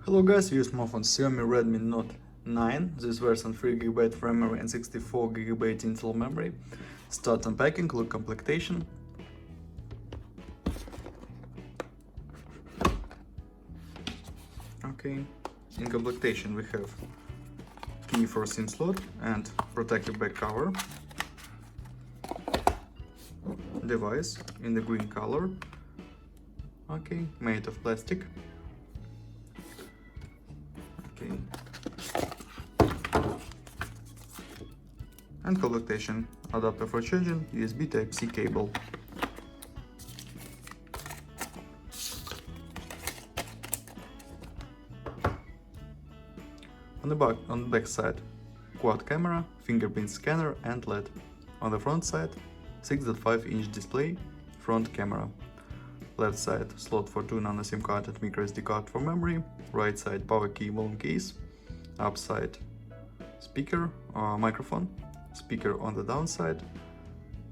Hello guys, we use smartphone Xiaomi Redmi Note 9. This version 3GB of RAM memory and 64GB internal memory. Start unpacking, look complementation. Okay, in complementation we have key for SIM slot and protective back cover. Device in the green color. Okay, made of plastic. Okay. And complementation, adapter for charging, USB Type-C cable. On the back side, quad camera, fingerprint scanner and LED. On the front side, 6.5-inch display, front camera. Left side, slot for 2 nano SIM card and micro SD card for memory. Right side, power cable and case. Up side, speaker or microphone. Speaker on the downside.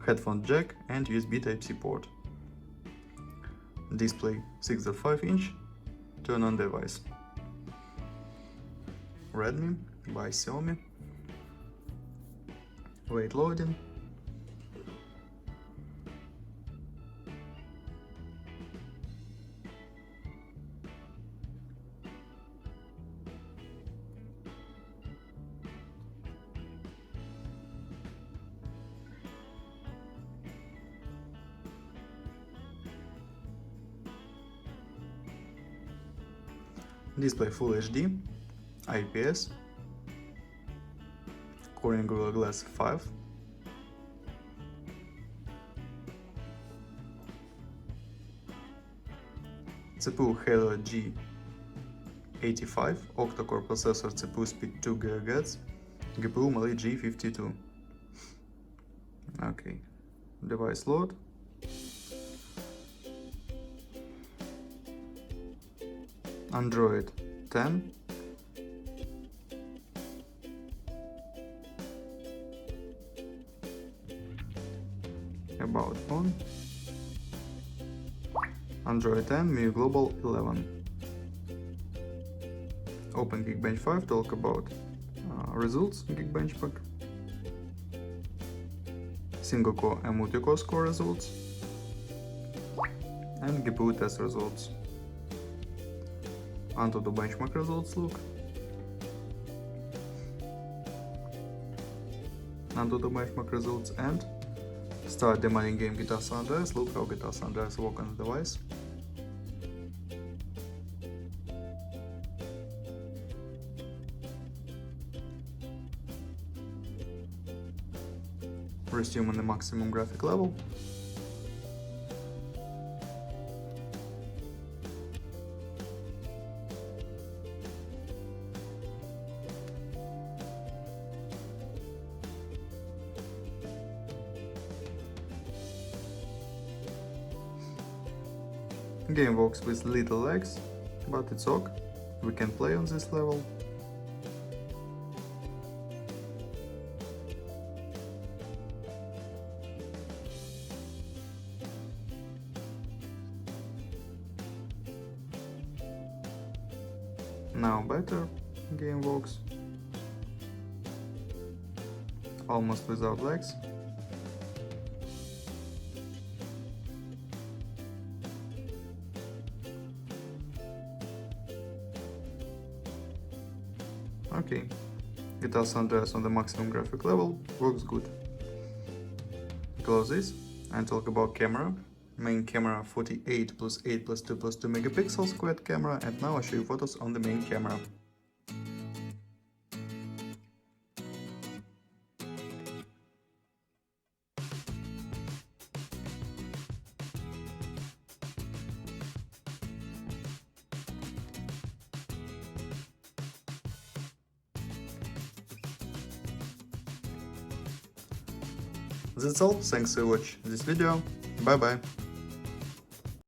Headphone jack and USB Type-C port. Display 6.5-inch. Turn on device. Redmi by Xiaomi. Wait loading. Display Full HD, IPS, Corning Gorilla Glass 5, CPU Helio G85, octa-core processor, CPU speed 2 GHz, GPU Mali G52. Okay, device load. Android 10, about phone, Android 10, MIUI Global 11. Open Geekbench 5, talk about results, Geekbench pack, single core and multi-core score results, and GPU test results. Onto the benchmark results look. Onto the benchmark results and start the mining game Guitar San Andreas. Look how Guitar San Andreas work on the device. Resume on the maximum graphic level. Game works with little lags, but it's ok. We can play on this level. Now better game works. Almost without lags. Okay, Guitar San Andreas on the maximum graphic level works good. Close this and talk about camera. Main camera 48 plus 8 plus 2 plus 2 megapixels quad camera, and now I'll show you photos on the main camera. That's all, thanks for watching this video, bye bye.